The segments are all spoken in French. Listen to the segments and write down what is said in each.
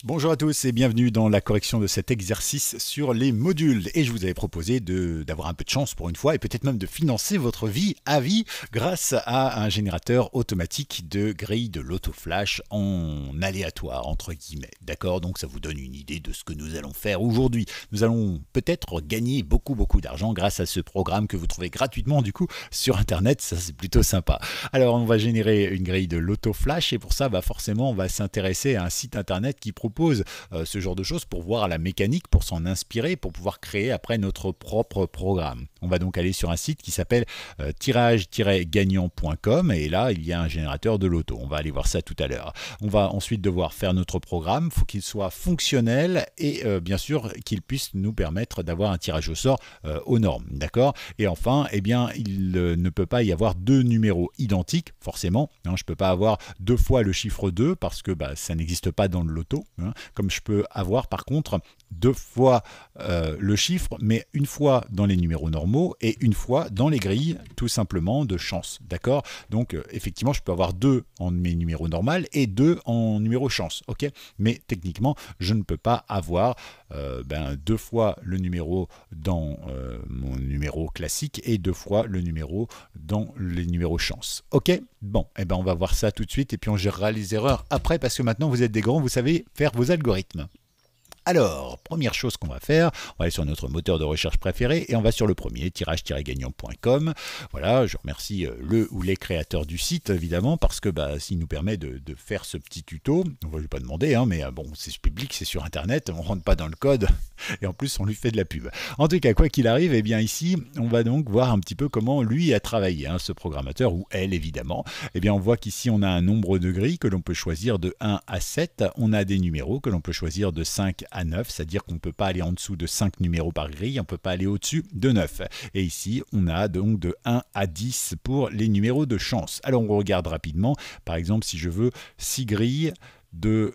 Bonjour à tous et bienvenue dans la correction de cet exercice sur les modules. Et je vous avais proposé d'avoir un peu de chance pour une fois et peut-être même de financer votre vie à vie grâce à un générateur automatique de grille de l'AutoFlash en aléatoire, entre guillemets. D'accord? Donc ça vous donne une idée de ce que nous allons faire aujourd'hui. Nous allons peut-être gagner beaucoup d'argent grâce à ce programme que vous trouvez gratuitement du coup sur Internet. Ça c'est plutôt sympa. Alors on va générer une grille de l'AutoFlash et pour ça forcément on va s'intéresser à un site Internet qui propose ce genre de choses pour voir la mécanique, pour s'en inspirer, pour pouvoir créer après notre propre programme. On va donc aller sur un site qui s'appelle tirage-gagnant.com et là il y a un générateur de loto. On va aller voir ça tout à l'heure. On va ensuite devoir faire notre programme. Il faut qu'il soit fonctionnel et bien sûr qu'il puisse nous permettre d'avoir un tirage au sort aux normes. D'accord? Et enfin, eh bien, il ne peut pas y avoir deux numéros identiques, forcément. Hein, je ne peux pas avoir deux fois le chiffre 2 parce que ça n'existe pas dans le loto. Hein, comme je peux avoir par contre deux fois le chiffre, mais une fois dans les numéros normaux et une fois dans les grilles, tout simplement, de chance. D'accord? Donc, effectivement, je peux avoir deux en mes numéros normaux et deux en numéro chance. Ok? Mais techniquement, je ne peux pas avoir deux fois le numéro dans mon numéro classique et deux fois le numéro dans les numéros chance. Ok? Bon, eh ben on va voir ça tout de suite et puis on gérera les erreurs après parce que maintenant vous êtes des grands, vous savez faire vos algorithmes. Alors, première chose qu'on va faire, on va aller sur notre moteur de recherche préféré et on va sur le premier, tirage-gagnant.com. Voilà, je remercie le ou les créateurs du site, évidemment, parce que s'il nous permet de faire ce petit tuto, on ne va lui pas demander, hein, mais bon, c'est public, c'est sur Internet, on ne rentre pas dans le code et en plus on lui fait de la pub. En tout cas, quoi qu'il arrive, eh bien ici, on va donc voir un petit peu comment lui a travaillé, hein, ce programmateur, ou elle évidemment. Eh bien, on voit qu'ici, on a un nombre de grilles que l'on peut choisir de 1 à 7. On a des numéros que l'on peut choisir de 5 à 9, c'est-à-dire qu'on ne peut pas aller en dessous de 5 numéros par grille, on ne peut pas aller au-dessus de 9. Et ici, on a donc de 1 à 10 pour les numéros de chance. Alors, on regarde rapidement. Par exemple, si je veux 6 grilles de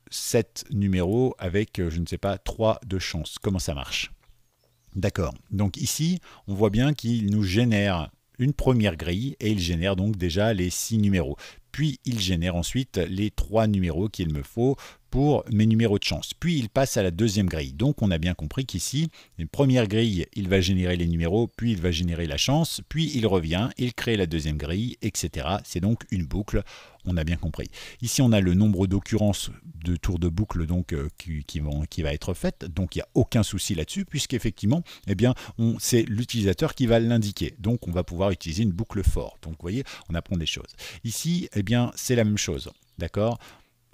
7 numéros avec, je ne sais pas, 3 de chance. Comment ça marche? D'accord. Donc ici, on voit bien qu'il nous génère une première grille et il génère donc déjà les 6 numéros. Puis il génère ensuite les 3 numéros qu'il me faut pour mes numéros de chance. Puis il passe à la deuxième grille. Donc on a bien compris qu'ici, une première grille, il va générer les numéros, puis il va générer la chance, puis il revient, il crée la deuxième grille, etc. C'est donc une boucle, on a bien compris. Ici on a le nombre d'occurrences de tours de boucle donc, qui va être faite, donc il n'y a aucun souci là-dessus, puisqu'effectivement, eh bien, c'est l'utilisateur qui va l'indiquer. Donc on va pouvoir utiliser une boucle for. Donc vous voyez, on apprend des choses. Ici, eh bien, c'est la même chose. D'accord?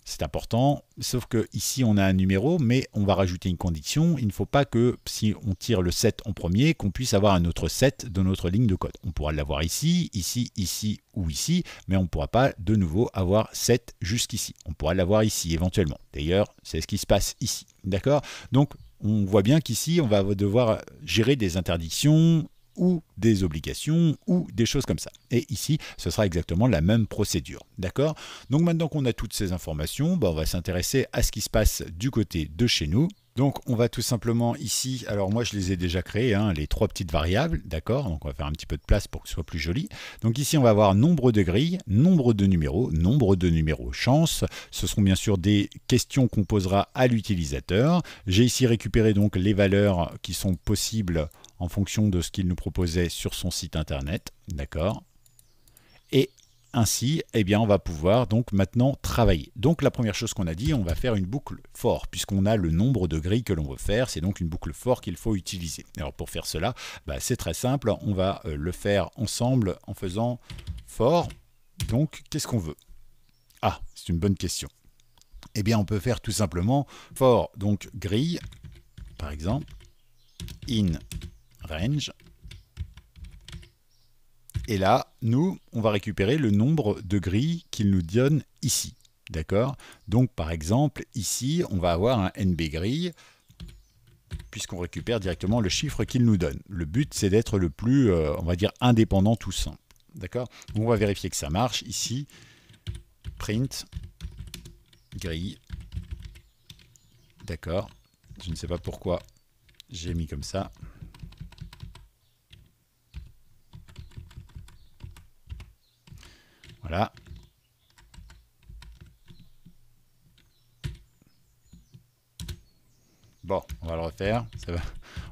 C'est important, sauf que ici on a un numéro, mais on va rajouter une condition. Il ne faut pas que si on tire le 7 en premier, qu'on puisse avoir un autre 7 dans notre ligne de code. On pourra l'avoir ici, ici ou ici, mais on ne pourra pas de nouveau avoir 7 jusqu'ici. On pourra l'avoir ici éventuellement. D'ailleurs, c'est ce qui se passe ici. D'accord? Donc on voit bien qu'ici on va devoir gérer des interdictions ou des obligations, ou des choses comme ça. Et ici, ce sera exactement la même procédure. D'accord? Donc maintenant qu'on a toutes ces informations, on va s'intéresser à ce qui se passe du côté de chez nous. Donc on va tout simplement ici, alors moi je les ai déjà créées, hein, les trois petites variables, d'accord? Donc on va faire un petit peu de place pour que ce soit plus joli. Donc ici on va avoir nombre de grilles, nombre de numéros chance. Ce seront bien sûr des questions qu'on posera à l'utilisateur. J'ai ici récupéré donc les valeurs qui sont possibles en fonction de ce qu'il nous proposait sur son site internet, d'accord? Et ainsi, eh bien, on va pouvoir donc maintenant travailler. Donc la première chose qu'on a dit, on va faire une boucle for, puisqu'on a le nombre de grilles que l'on veut faire, c'est donc une boucle for qu'il faut utiliser. Alors pour faire cela, c'est très simple, on va le faire ensemble en faisant for. Donc qu'est-ce qu'on veut? Ah, c'est une bonne question. Eh bien, on peut faire tout simplement for, donc grille, par exemple, in range. Et là, nous, on va récupérer le nombre de grilles qu'il nous donne ici. D'accord? Donc, par exemple, ici, on va avoir un NB grille, puisqu'on récupère directement le chiffre qu'il nous donne. Le but, c'est d'être le plus, on va dire, indépendant tout simple. D'accord? On va vérifier que ça marche. Ici, print, grille. D'accord? Je ne sais pas pourquoi j'ai mis comme ça. Voilà. Bon, on va le refaire. Ça va.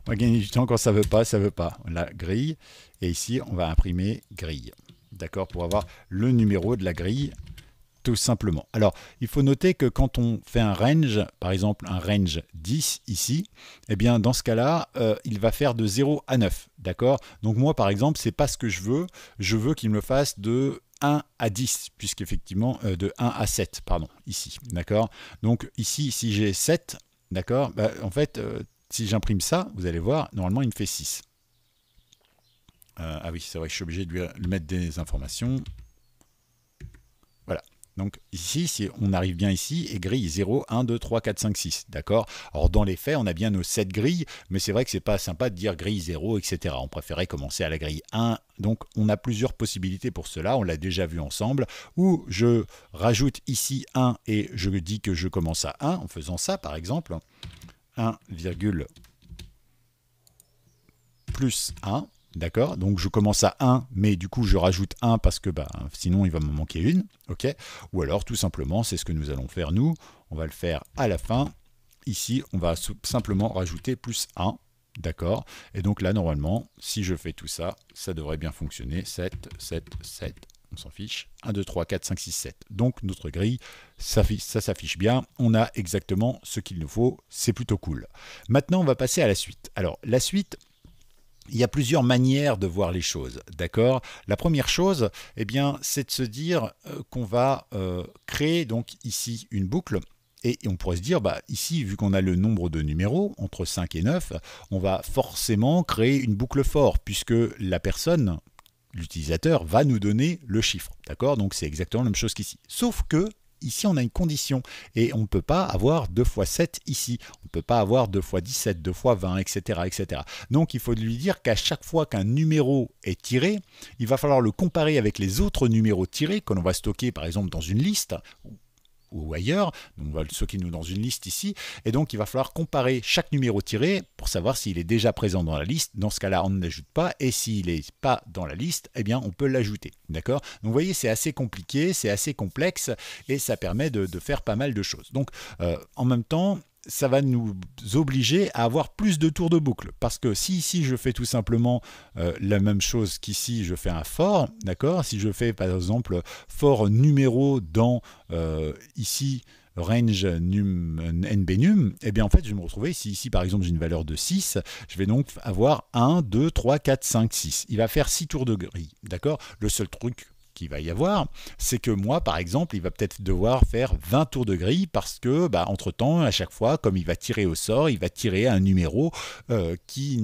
On va gagner du temps quand ça veut pas, ça veut pas. La grille. Et ici, on va imprimer grille. D'accord, pour avoir le numéro de la grille, tout simplement. Alors, il faut noter que quand on fait un range, par exemple un range 10 ici, eh bien, dans ce cas-là, il va faire de 0 à 9. D'accord? Donc moi, par exemple, c'est pas ce que je veux. Je veux qu'il me fasse de 1 à 10, puisqu'effectivement, de 1 à 7, pardon, ici. D'accord? Donc ici, si j'ai 7, d'accord, bah, en fait, si j'imprime ça, vous allez voir, normalement, il me fait 6. Ah oui, c'est vrai que je suis obligé de lui mettre des informations. Voilà. Donc ici, si on arrive bien ici, et grille 0, 1, 2, 3, 4, 5, 6. D'accord? Alors dans les faits, on a bien nos 7 grilles, mais c'est vrai que c'est pas sympa de dire grille 0, etc. On préférait commencer à la grille 1. Donc on a plusieurs possibilités pour cela, on l'a déjà vu ensemble, où je rajoute ici 1 et je dis que je commence à 1 en faisant ça par exemple. 1, plus 1. D'accord? Donc je commence à 1, mais du coup je rajoute 1 parce que bah, sinon il va me manquer une. Ok? Ou alors tout simplement, c'est ce que nous allons faire nous. On va le faire à la fin. Ici, on va simplement rajouter plus 1. D'accord? Et donc là, normalement, si je fais tout ça, ça devrait bien fonctionner. 7, 7, 7. On s'en fiche. 1, 2, 3, 4, 5, 6, 7. Donc notre grille, ça s'affiche bien. On a exactement ce qu'il nous faut. C'est plutôt cool. Maintenant, on va passer à la suite. Alors, la suite, il y a plusieurs manières de voir les choses, d'accord? La première chose, eh bien, c'est de se dire qu'on va créer donc ici une boucle. Et on pourrait se dire, bah, ici, vu qu'on a le nombre de numéros, entre 5 et 9, on va forcément créer une boucle for, puisque la personne, l'utilisateur, va nous donner le chiffre, d'accord? Donc c'est exactement la même chose qu'ici. Sauf que, ici, on a une condition et on ne peut pas avoir 2 fois 7 ici. On ne peut pas avoir 2 fois 17, 2 fois 20, etc., etc. Donc, il faut lui dire qu'à chaque fois qu'un numéro est tiré, il va falloir le comparer avec les autres numéros tirés que l'on va stocker, par exemple, dans une liste ou ailleurs, donc on va le stocker nous dans une liste ici, et donc il va falloir comparer chaque numéro tiré pour savoir s'il est déjà présent dans la liste. Dans ce cas-là, on ne l'ajoute pas, et s'il n'est pas dans la liste, eh bien on peut l'ajouter. D'accord? Donc vous voyez, c'est assez compliqué, c'est assez complexe, et ça permet de faire pas mal de choses. Donc en même temps, ça va nous obliger à avoir plus de tours de boucle. Parce que si ici je fais tout simplement la même chose qu'ici, je fais un for, d'accord? Si je fais par exemple for numéro dans ici range nbnum, eh bien en fait je vais me retrouver, si ici par exemple j'ai une valeur de 6, je vais donc avoir 1, 2, 3, 4, 5, 6. Il va faire 6 tours de grille, d'accord? Le seul truc qu'il va y avoir, c'est que moi, par exemple, il va peut-être devoir faire 20 tours de grille parce que, bah, entre-temps, à chaque fois, comme il va tirer au sort, il va tirer un numéro qui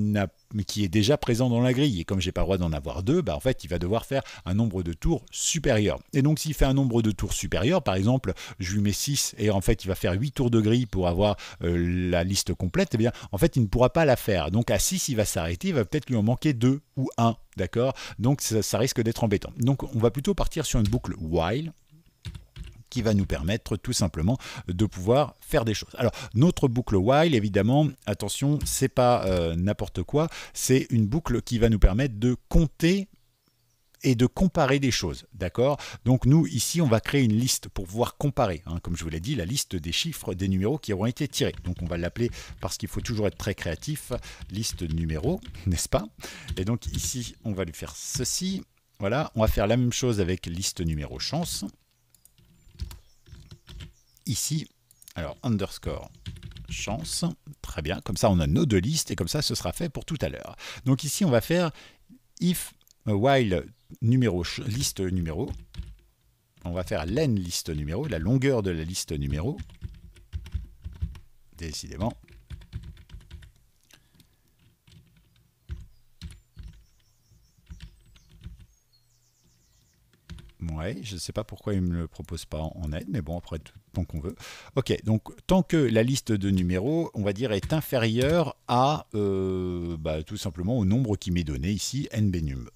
est déjà présent dans la grille. Et comme j'ai pas le droit d'en avoir deux, bah, en fait, il va devoir faire un nombre de tours supérieur. Et donc, s'il fait un nombre de tours supérieur, par exemple, je lui mets 6 et en fait, il va faire 8 tours de grille pour avoir la liste complète, eh bien, en fait, il ne pourra pas la faire. Donc, à 6, il va s'arrêter, il va peut-être lui en manquer 2 ou 1. D'accord? Donc ça risque d'être embêtant. Donc on va plutôt partir sur une boucle while qui va nous permettre tout simplement de pouvoir faire des choses. Alors notre boucle while, évidemment, attention, c'est pas n'importe quoi, c'est une boucle qui va nous permettre de compter et de comparer des choses, d'accord? Donc nous, ici, on va créer une liste pour pouvoir comparer, hein, comme je vous l'ai dit, la liste des chiffres, des numéros qui auront été tirés. Donc on va l'appeler, parce qu'il faut toujours être très créatif, liste numéros, n'est-ce pas? Et donc ici, on va lui faire ceci. Voilà, on va faire la même chose avec liste numéro chance. Ici, alors underscore chance, très bien, comme ça on a nos deux listes, et comme ça ce sera fait pour tout à l'heure. Donc ici, on va faire if while liste numéro, on va faire len liste numéro, la longueur de la liste numéro, décidément. Ouais, je ne sais pas pourquoi il ne me le propose pas en aide, mais bon, après, tant qu'on veut. Ok, donc tant que la liste de numéros, on va dire, est inférieure à, tout simplement, au nombre qui m'est donné ici, nbnum.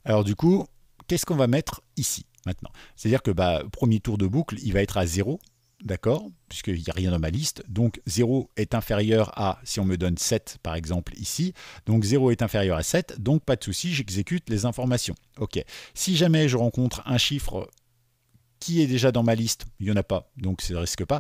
Alors du coup, qu'est-ce qu'on va mettre ici maintenant? C'est-à-dire que premier tour de boucle, il va être à 0, d'accord? Puisqu'il n'y a rien dans ma liste. Donc 0 est inférieur à, si on me donne 7 par exemple ici, donc 0 est inférieur à 7, donc pas de souci, j'exécute les informations. Ok. Si jamais je rencontre un chiffre qui est déjà dans ma liste, il n'y en a pas, donc ça ne risque pas.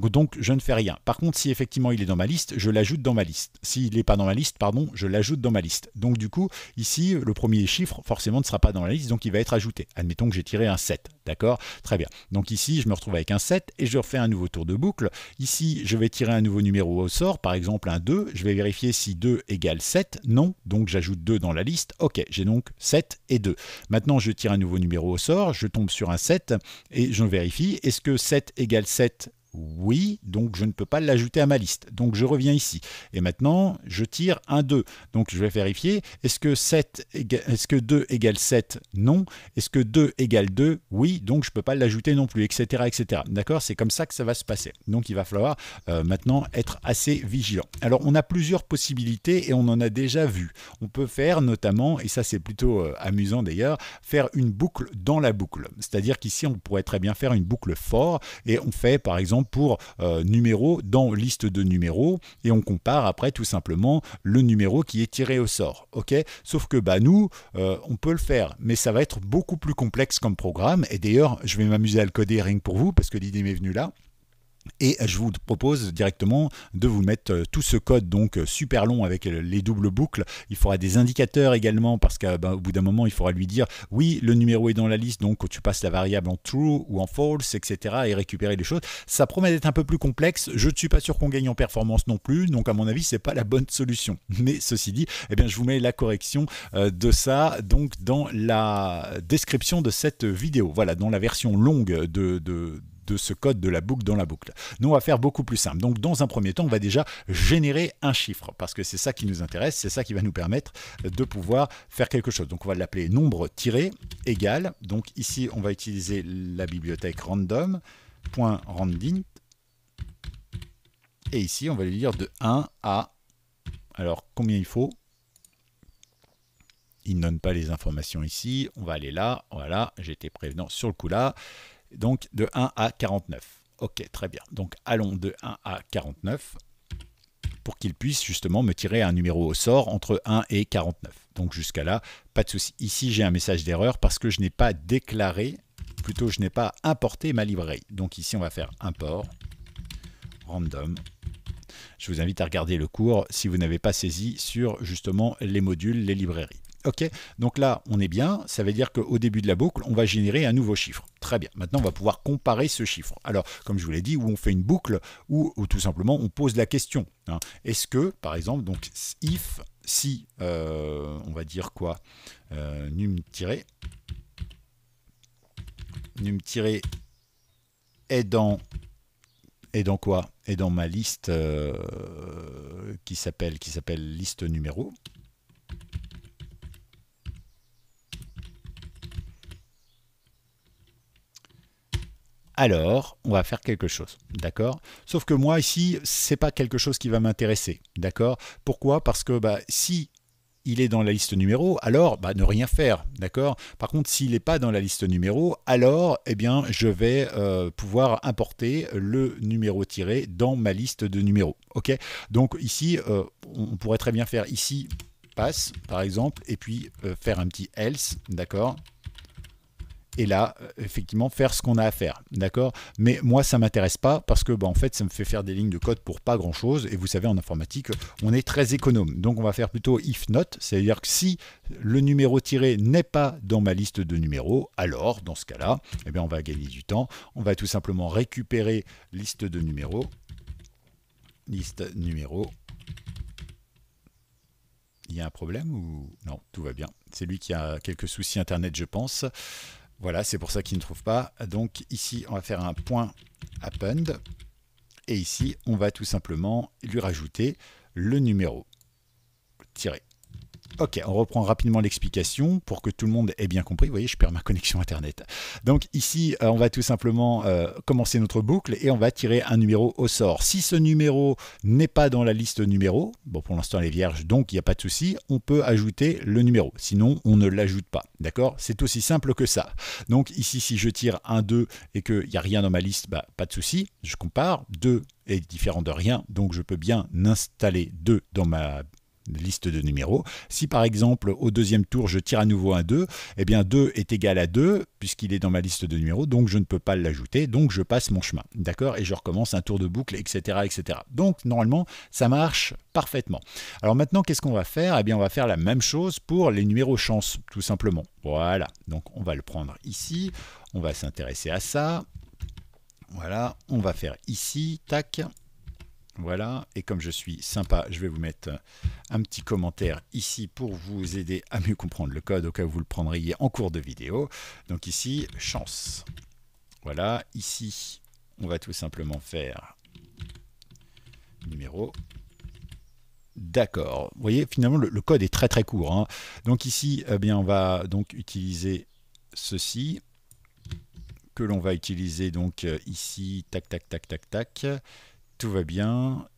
Donc, je ne fais rien. Par contre, si effectivement il est dans ma liste, je l'ajoute dans ma liste. S'il n'est pas dans ma liste, pardon, je l'ajoute dans ma liste. Donc, du coup, ici, le premier chiffre, forcément, ne sera pas dans la liste, donc il va être ajouté. Admettons que j'ai tiré un 7. D'accord? Très bien. Donc, ici, je me retrouve avec un 7 et je refais un nouveau tour de boucle. Ici, je vais tirer un nouveau numéro au sort, par exemple un 2. Je vais vérifier si 2 égale 7. Non. Donc, j'ajoute 2 dans la liste. OK, j'ai donc 7 et 2. Maintenant, je tire un nouveau numéro au sort. Je tombe sur un 7 et je vérifie. Est-ce que 7 égale 7? Oui, donc je ne peux pas l'ajouter à ma liste. Donc je reviens ici. Et maintenant, je tire un 2. Donc je vais vérifier. Est-ce que 2 égale 7? Non. Est-ce que 2 égale 2? Oui, donc je ne peux pas l'ajouter non plus, etc. etc. D'accord? C'est comme ça que ça va se passer. Donc il va falloir maintenant être assez vigilant. Alors on a plusieurs possibilités et on en a déjà vu. On peut faire notamment, et ça c'est plutôt amusant d'ailleurs, faire une boucle dans la boucle. C'est-à-dire qu'ici on pourrait très bien faire une boucle for et on fait par exemple pour numéro dans liste de numéros et on compare après tout simplement le numéro qui est tiré au sort. Ok? Sauf que nous, on peut le faire, mais ça va être beaucoup plus complexe comme programme et d'ailleurs je vais m'amuser à le coder rien que pour vous parce que l'idée m'est venue là. Et je vous propose directement de vous mettre tout ce code donc super long avec les doubles boucles. Il faudra des indicateurs également parce qu'au bout d'un moment il faudra lui dire oui le numéro est dans la liste donc tu passes la variable en true ou en false etc. et récupérer les choses. Ça promet d'être un peu plus complexe. Je ne suis pas sûr qu'on gagne en performance non plus donc à mon avis c'est pas la bonne solution. Mais ceci dit, eh bien, je vous mets la correction de ça donc dans la description de cette vidéo. Voilà, dans la version longue de ce code de la boucle dans la boucle. Nous, on va faire beaucoup plus simple. Donc, dans un premier temps, on va déjà générer un chiffre, parce que c'est ça qui nous intéresse, c'est ça qui va nous permettre de pouvoir faire quelque chose. Donc, on va l'appeler nombre tiré égal. Donc, ici, on va utiliser la bibliothèque random.randint. Et ici, on va lui dire de 1 à... Alors, combien il faut? Il ne donne pas les informations ici. On va aller là. Voilà, j'ai été prévenant sur le coup là. Donc de 1 à 49. Ok, très bien. Donc allons de 1 à 49 pour qu'il puisse justement me tirer un numéro au sort entre 1 et 49. Donc jusqu'à là, pas de souci. Ici, j'ai un message d'erreur parce que je n'ai pas déclaré, plutôt je n'ai pas importé ma librairie. Donc ici, on va faire import random. Je vous invite à regarder le cours si vous n'avez pas saisi sur justement les modules, les librairies. Ok, donc là, on est bien. Ça veut dire qu'au début de la boucle, on va générer un nouveau chiffre. Très bien. Maintenant, on va pouvoir comparer ce chiffre. Alors, comme je vous l'ai dit, où on fait une boucle ou tout simplement, on pose la question. Hein. Est-ce que, par exemple, donc if, si, on va dire quoi num tiré est dans quoi? Est dans ma liste qui s'appelle liste numéro. Alors, on va faire quelque chose, d'accord? Sauf que moi, ici, c'est pas quelque chose qui va m'intéresser, d'accord? Pourquoi? Parce que si il est dans la liste numéro, alors ne rien faire, d'accord? Par contre, s'il n'est pas dans la liste numéro, alors, eh bien, je vais pouvoir importer le numéro tiré dans ma liste de numéros, ok? Donc ici, on pourrait très bien faire ici, passe, par exemple, et puis faire un petit else, d'accord? Et là, effectivement, faire ce qu'on a à faire, d'accord? Mais moi, ça ne m'intéresse pas parce que, en fait, ça me fait faire des lignes de code pour pas grand-chose. Et vous savez, en informatique, on est très économe. Donc, on va faire plutôt if not, c'est-à-dire que si le numéro tiré n'est pas dans ma liste de numéros, alors, dans ce cas-là, eh bien, on va gagner du temps. On va tout simplement récupérer liste de numéros. Liste numéro. Il y a un problème ou non? Tout va bien. C'est lui qui a quelques soucis Internet, je pense. Voilà, c'est pour ça qu'il ne trouve pas. Donc ici, on va faire un point append. Et ici, on va tout simplement lui rajouter le numéro tiré. Ok, on reprend rapidement l'explication pour que tout le monde ait bien compris. Vous voyez, je perds ma connexion Internet. Donc ici, on va tout simplement commencer notre boucle et on va tirer un numéro au sort. Si ce numéro n'est pas dans la liste numéro, bon pour l'instant elle est vierge, donc il n'y a pas de souci, on peut ajouter le numéro. Sinon, on ne l'ajoute pas. D'accord? C'est aussi simple que ça. Donc ici, si je tire un 2 et qu'il n'y a rien dans ma liste, pas de souci. Je compare. 2 est différent de rien, donc je peux bien installer 2 dans ma liste de numéros. Si par exemple au deuxième tour je tire à nouveau un 2, eh bien 2 est égal à 2 puisqu'il est dans ma liste de numéros, donc je ne peux pas l'ajouter, donc je passe mon chemin, d'accord, et je recommence un tour de boucle, etc., etc. Donc normalement ça marche parfaitement. Alors maintenant qu'est-ce qu'on va faire? Eh bien on va faire la même chose pour les numéros chance, tout simplement. Voilà, donc on va le prendre ici, on va s'intéresser à ça. Voilà, on va faire ici, tac. Voilà, et comme je suis sympa, je vais vous mettre un petit commentaire ici pour vous aider à mieux comprendre le code au cas où vous le prendriez en cours de vidéo. Donc ici, chance. Voilà, ici, on va tout simplement faire numéro. D'accord, vous voyez, finalement, le code est très très court, hein. Donc ici, eh bien, on va donc utiliser ceci, que l'on va utiliser donc ici, tac, tac, tac, tac, tac. Tout va bien,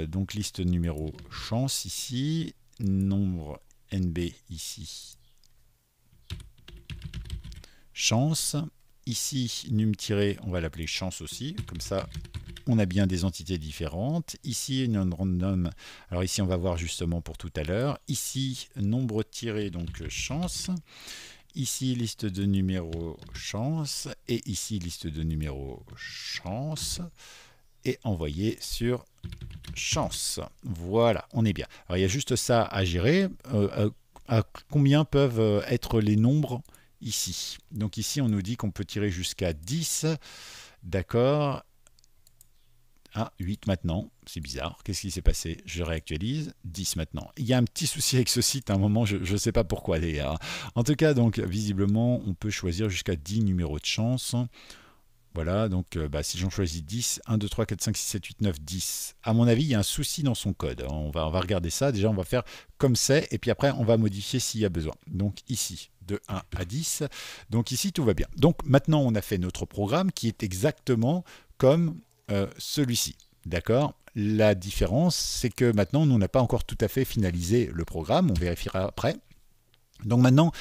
donc liste numéro chance ici, nombre NB ici, chance, ici num tiré, on va l'appeler chance aussi, comme ça on a bien des entités différentes, ici non random, alors ici on va voir justement pour tout à l'heure, ici nombre tiré donc chance, ici liste de numéros chance, et ici liste de numéros chance, et envoyer sur chance. Voilà, on est bien. Alors il y a juste ça à gérer. À combien peuvent être les nombres ici? Donc ici on nous dit qu'on peut tirer jusqu'à 10. D'accord. Ah, 8 maintenant, c'est bizarre. Qu'est-ce qui s'est passé? Je réactualise. 10 maintenant. Il y a un petit souci avec ce site à un moment, je ne sais pas pourquoi d'ailleurs. En tout cas, donc visiblement, on peut choisir jusqu'à 10 numéros de chance. Voilà, donc si j'en choisis 10, 1, 2, 3, 4, 5, 6, 7, 8, 9, 10. À mon avis, il y a un souci dans son code. On va regarder ça. Déjà, on va faire comme c'est. Et puis après, on va modifier s'il y a besoin. Donc ici, de 1 à 10. Donc ici, tout va bien. Donc maintenant, on a fait notre programme qui est exactement comme celui-ci. D'accord? La différence, c'est que maintenant, nous, on n'a pas encore tout à fait finalisé le programme. On vérifiera après. Donc maintenant,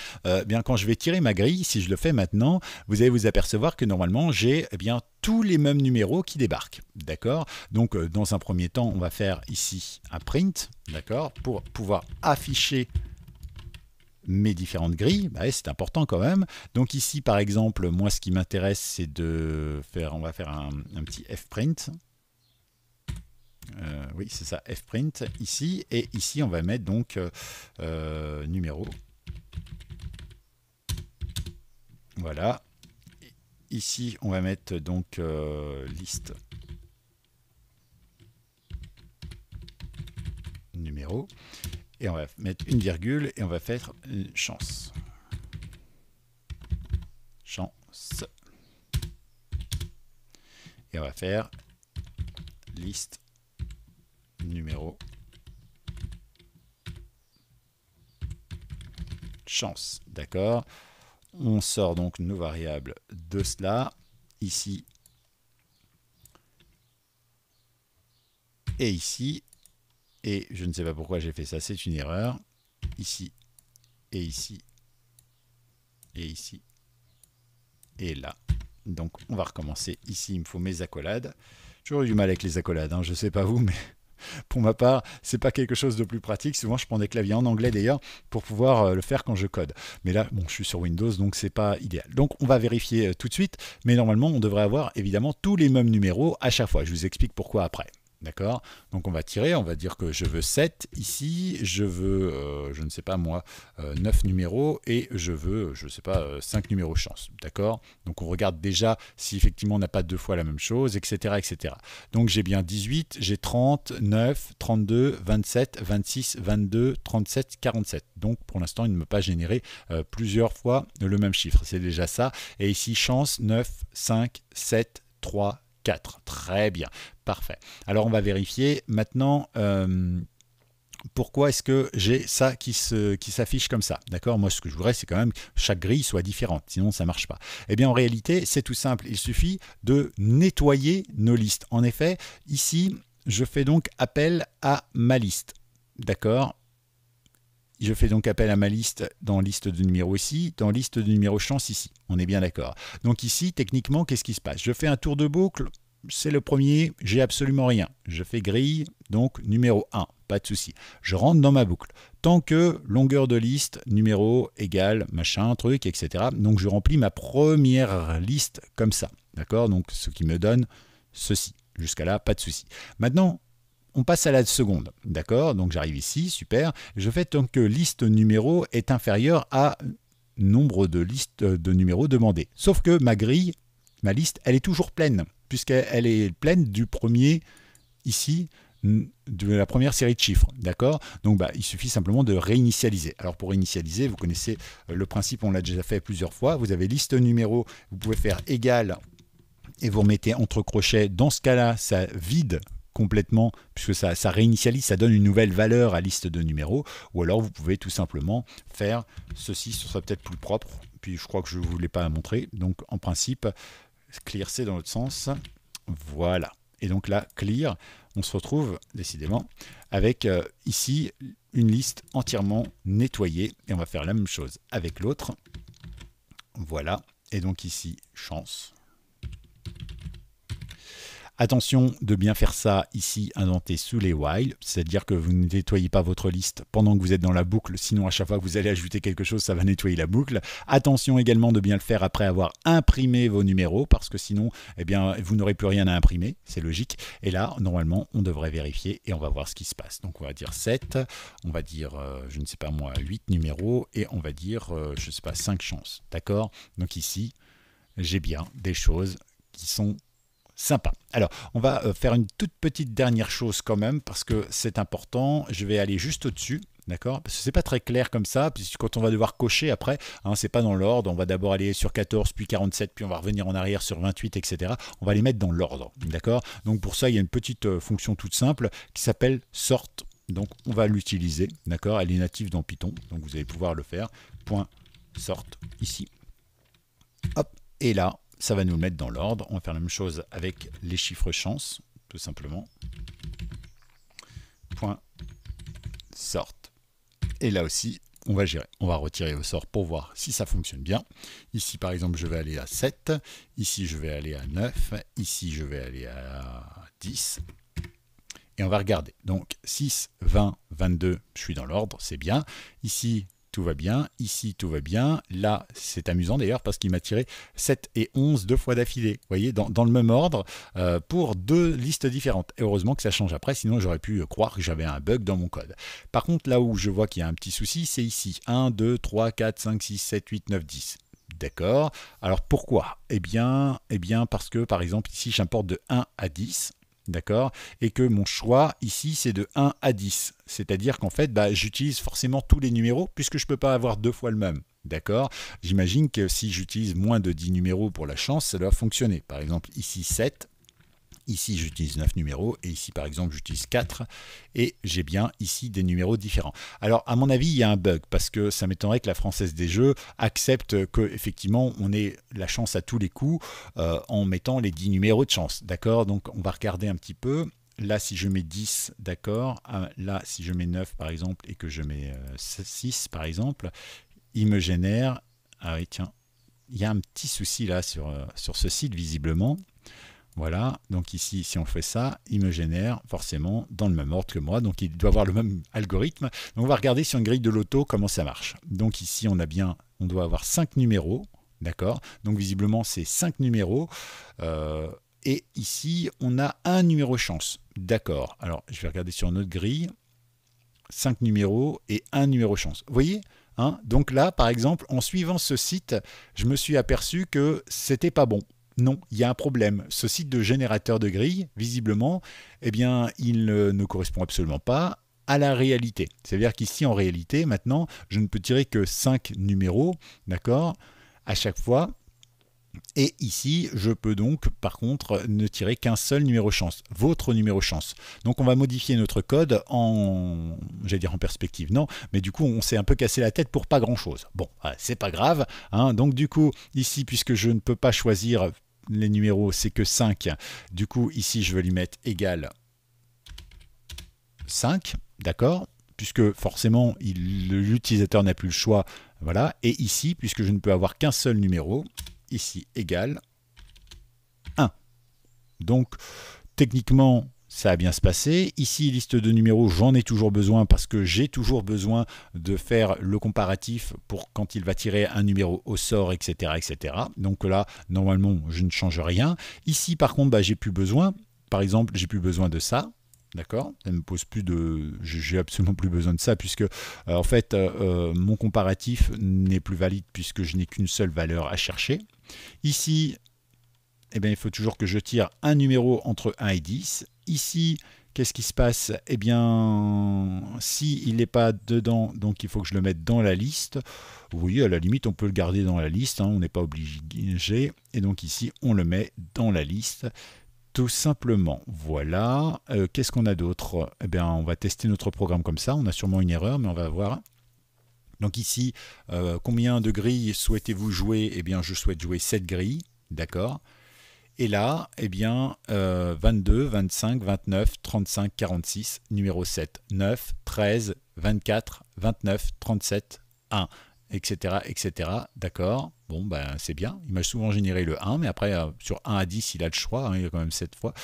bien quand je vais tirer ma grille, si je le fais maintenant, vous allez vous apercevoir que normalement j'ai bien tous les mêmes numéros qui débarquent, d'accord? Donc dans un premier temps, on va faire ici un print, d'accord, pour pouvoir afficher mes différentes grilles. Bah, c'est important quand même. Donc ici, par exemple, moi ce qui m'intéresse, c'est de faire, on va faire un petit fprint. Oui, c'est ça, fprint ici, et ici on va mettre donc numéro. Voilà. Ici, on va mettre donc liste numéro. Et on va mettre une virgule et on va faire chance. Chance. Et on va faire liste numéro chance. D'accord? On sort donc nos variables de cela, ici et ici, et je ne sais pas pourquoi j'ai fait ça, c'est une erreur, ici et ici, et ici, et là. Donc on va recommencer, ici il me faut mes accolades, j'aurais du mal avec les accolades, hein, je ne sais pas vous, mais... Pour ma part, c'est pas quelque chose de plus pratique. Souvent, je prends des claviers en anglais d'ailleurs pour pouvoir le faire quand je code. Mais là, bon, je suis sur Windows, donc c'est pas idéal. Donc, on va vérifier tout de suite. Mais normalement, on devrait avoir évidemment tous les mêmes numéros à chaque fois. Je vous explique pourquoi après. D'accord? Donc on va tirer, on va dire que je veux 7 ici, je veux, je ne sais pas moi, 9 numéros et je veux, je ne sais pas, 5 numéros chance. D'accord? Donc on regarde déjà si effectivement on n'a pas deux fois la même chose, etc. etc. Donc j'ai bien 18, j'ai 30, 9, 32, 27, 26, 22, 37, 47. Donc pour l'instant il ne m'a pas généré plusieurs fois le même chiffre. C'est déjà ça. Et ici chance 9, 5, 7, 3, 4. Très bien, parfait. Alors on va vérifier maintenant pourquoi est-ce que j'ai ça qui s'affiche comme ça. D'accord? Moi ce que je voudrais c'est quand même que chaque grille soit différente, sinon ça ne marche pas. Eh bien en réalité c'est tout simple, il suffit de nettoyer nos listes. En effet, ici je fais donc appel à ma liste. D'accord? Je fais donc appel à ma liste dans liste de numéros ici, dans liste de numéros chance ici. On est bien d'accord. Donc ici, techniquement, qu'est-ce qui se passe? Je fais un tour de boucle, c'est le premier, j'ai absolument rien. Je fais grille, donc numéro 1. pas de souci. Je rentre dans ma boucle. Tant que longueur de liste, numéro égale machin, truc, etc. Donc je remplis ma première liste comme ça. D'accord? Donc ce qui me donne ceci. Jusqu'à là, pas de souci. Maintenant, on passe à la seconde. D'accord? Donc j'arrive ici, super. Je fais tant que liste numéro est inférieur à nombre de listes de numéros demandés. Sauf que ma grille, ma liste, elle est toujours pleine, puisqu'elle est pleine du premier, ici, de la première série de chiffres. D'accord? Donc il suffit simplement de réinitialiser. Alors pour réinitialiser, vous connaissez le principe, on l'a déjà fait plusieurs fois. Vous avez liste numéro, vous pouvez faire égal et vous remettez entre crochets. Dans ce cas-là, ça vide complètement, puisque ça réinitialise, ça donne une nouvelle valeur à liste de numéros, ou alors vous pouvez tout simplement faire ceci, ce sera peut-être plus propre, puis je crois que je ne vous l'ai pas montré, donc en principe, clear c'est dans l'autre sens, voilà, et donc là, clear, on se retrouve décidément avec ici une liste entièrement nettoyée, et on va faire la même chose avec l'autre, voilà, et donc ici, chance. Attention de bien faire ça ici indenté sous les while, c'est-à-dire que vous ne nettoyez pas votre liste pendant que vous êtes dans la boucle, sinon à chaque fois que vous allez ajouter quelque chose, ça va nettoyer la boucle. Attention également de bien le faire après avoir imprimé vos numéros, parce que sinon, eh bien, vous n'aurez plus rien à imprimer, c'est logique. Et là, normalement, on devrait vérifier et on va voir ce qui se passe. Donc on va dire 7, on va dire, je ne sais pas moi, 8 numéros, et on va dire, je ne sais pas, 5 chances. D'accord? Donc ici, j'ai bien des choses qui sont sympa. Alors, on va faire une toute petite dernière chose quand même, parce que c'est important. Je vais aller juste au-dessus, d'accord? Parce que c'est pas très clair comme ça, puisque quand on va devoir cocher après, hein, c'est pas dans l'ordre. On va d'abord aller sur 14, puis 47, puis on va revenir en arrière sur 28, etc. On va les mettre dans l'ordre, d'accord? Donc pour ça, il y a une petite fonction toute simple qui s'appelle sort. Donc on va l'utiliser, d'accord? Elle est native dans Python, donc vous allez pouvoir le faire. Point sort ici. Hop, et là, ça va nous le mettre dans l'ordre. On va faire la même chose avec les chiffres chance, tout simplement. Point sort. Et là aussi, on va gérer. On va retirer au sort pour voir si ça fonctionne bien. Ici, par exemple, je vais aller à 7. Ici, je vais aller à 9. Ici, je vais aller à 10. Et on va regarder. Donc, 6, 20, 22, je suis dans l'ordre, c'est bien. Ici, tout va bien, ici tout va bien, là c'est amusant d'ailleurs parce qu'il m'a tiré 7 et 11 deux fois d'affilée, vous voyez, dans le même ordre pour deux listes différentes. Et heureusement que ça change après, sinon j'aurais pu croire que j'avais un bug dans mon code. Par contre, là où je vois qu'il y a un petit souci, c'est ici, 1, 2, 3, 4, 5, 6, 7, 8, 9, 10. D'accord. Alors pourquoi? Eh bien parce que par exemple ici j'importe de 1 à 10. D'accord, et que mon choix ici c'est de 1 à 10, c'est-à-dire qu'en fait j'utilise forcément tous les numéros puisque je ne peux pas avoir deux fois le même. D'accord, j'imagine que si j'utilise moins de 10 numéros pour la chance, ça doit fonctionner. Par exemple ici 7, ici j'utilise 9 numéros et ici par exemple j'utilise 4 et j'ai bien ici des numéros différents. Alors à mon avis il y a un bug parce que ça m'étonnerait que la Française des Jeux accepte que effectivement on ait la chance à tous les coups en mettant les 10 numéros de chance. D'accord, donc on va regarder un petit peu. Là si je mets 10, d'accord, là si je mets 9 par exemple et que je mets 6 par exemple, il me génère, ah oui tiens, il y a un petit souci là sur ce site visiblement. Voilà, donc ici, si on fait ça, il me génère forcément dans le même ordre que moi, donc il doit avoir le même algorithme. Donc on va regarder sur une grille de loto comment ça marche. Donc ici, on doit avoir 5 numéros, d'accord? Donc visiblement, c'est 5 numéros. Et ici, on a un numéro chance, d'accord? Alors, je vais regarder sur notre grille, 5 numéros et un numéro chance. Vous voyez? Hein, donc là, par exemple, en suivant ce site, je me suis aperçu que c'était pas bon. Non, il y a un problème. Ce site de générateur de grille, visiblement, eh bien, il ne correspond absolument pas à la réalité. C'est-à-dire qu'ici, en réalité, maintenant, je ne peux tirer que 5 numéros, d'accord, à chaque fois. Et ici, je peux donc, par contre, ne tirer qu'un seul numéro chance, votre numéro chance. Donc, on va modifier notre code j'allais dire en perspective, non, mais du coup, on s'est un peu cassé la tête pour pas grand-chose. Bon, c'est pas grave, hein. Donc, du coup, ici, puisque je ne peux pas choisir les numéros, c'est que 5. Du coup, ici, je vais lui mettre égal 5, d'accord, puisque forcément, l'utilisateur n'a plus le choix. Voilà. Et ici, puisque je ne peux avoir qu'un seul numéro, ici, égal 1. Donc, techniquement, ça a bien se passer. Ici, liste de numéros, j'en ai toujours besoin parce que j'ai toujours besoin de faire le comparatif pour quand il va tirer un numéro au sort, etc. etc. Donc là, normalement, je ne change rien. Ici, par contre, bah, j'ai plus besoin. Par exemple, j'ai plus besoin de ça. D'accord, ça me pose plus de, j'ai absolument plus besoin de ça puisque en fait mon comparatif n'est plus valide puisque je n'ai qu'une seule valeur à chercher. Ici, eh bien, il faut toujours que je tire un numéro entre 1 et 10. Ici, qu'est-ce qui se passe? Eh bien, s'il n'est pas dedans, donc il faut que je le mette dans la liste. Oui, à la limite, on peut le garder dans la liste, hein, on n'est pas obligé. Et donc ici, on le met dans la liste. Tout simplement, voilà. Qu'est-ce qu'on a d'autre? Eh bien, on va tester notre programme comme ça. On a sûrement une erreur, mais on va voir. Donc ici, combien de grilles souhaitez-vous jouer? Eh bien, je souhaite jouer 7 grilles, d'accord. Et là, eh bien, 22, 25, 29, 35, 46, numéro 7, 9, 13, 24, 29, 37, 1, etc., etc. D'accord. Bon, ben, c'est bien. Il m'a souvent généré le 1, mais après, sur 1 à 10, il a le choix. Hein, il y a quand même 7 fois.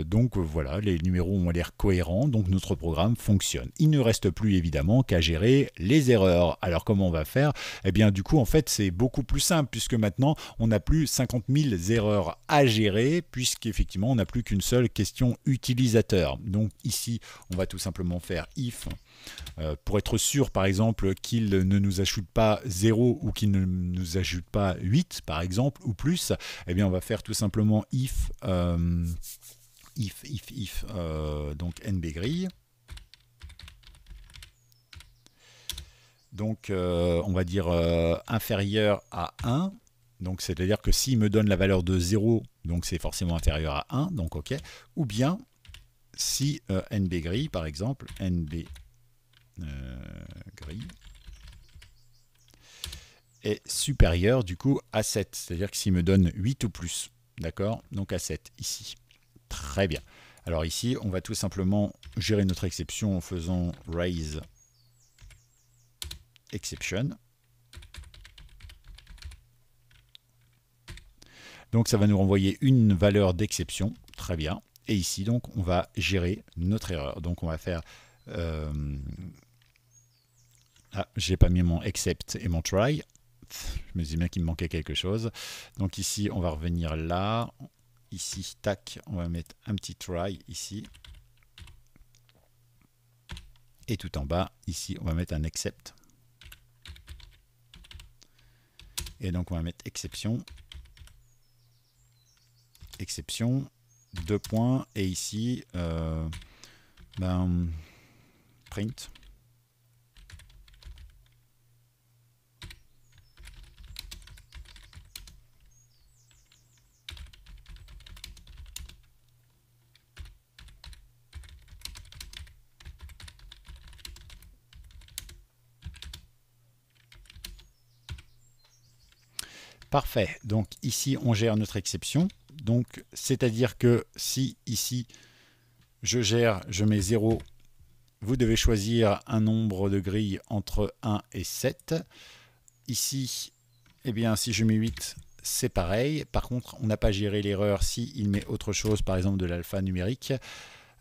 Donc, voilà, les numéros ont l'air cohérents. Donc, notre programme fonctionne. Il ne reste plus, évidemment, qu'à gérer les erreurs. Alors, comment on va faire? Eh bien, du coup, en fait, c'est beaucoup plus simple, puisque maintenant, on n'a plus 50 000 erreurs à gérer, puisqu'effectivement, on n'a plus qu'une seule question utilisateur. Donc, ici, on va tout simplement faire if. Pour être sûr, par exemple, qu'il ne nous ajoute pas 0 ou qu'il ne nous ajoute pas 8, par exemple, ou plus, eh bien, on va faire tout simplement if, donc nbgrille. Donc, on va dire inférieur à 1. Donc, c'est-à-dire que s'il me donne la valeur de 0, donc c'est forcément inférieur à 1, donc OK. Ou bien, si nbgrille, par exemple, nb grille est supérieur du coup à 7, c'est-à-dire que s'il me donne 8 ou plus, d'accord, donc à 7 ici. Très bien. Alors ici, on va tout simplement gérer notre exception en faisant raise exception. Donc ça va nous renvoyer une valeur d'exception, très bien. Et ici, donc, on va gérer notre erreur. Donc on va faire ah, j'ai pas mis mon except et mon try. Je me dis bien qu'il me manquait quelque chose. Donc ici, on va revenir là. Ici, tac, on va mettre un petit try ici. Et tout en bas, ici, on va mettre un except. Et donc, on va mettre exception. Exception, 2 points. Et ici, print. Parfait. Donc ici, on gère notre exception. Donc, c'est-à-dire que si ici, je mets 0, vous devez choisir un nombre de grilles entre 1 et 7. Ici, eh bien, si je mets 8, c'est pareil. Par contre, on n'a pas géré l'erreur s'il met autre chose, par exemple de l'alpha numérique.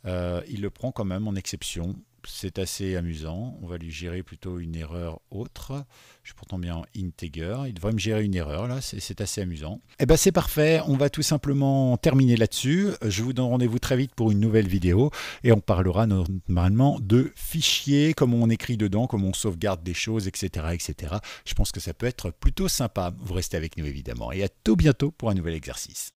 Il le prend quand même en exception. C'est assez amusant. On va lui gérer plutôt une erreur autre. Je suis pourtant bien en integer. Il devrait me gérer une erreur là. C'est assez amusant. Et ben c'est parfait. On va tout simplement terminer là-dessus. Je vous donne rendez-vous très vite pour une nouvelle vidéo et on parlera normalement de fichiers, comment on écrit dedans, comment on sauvegarde des choses, etc., etc. Je pense que ça peut être plutôt sympa. Vous restez avec nous évidemment et à tout bientôt pour un nouvel exercice.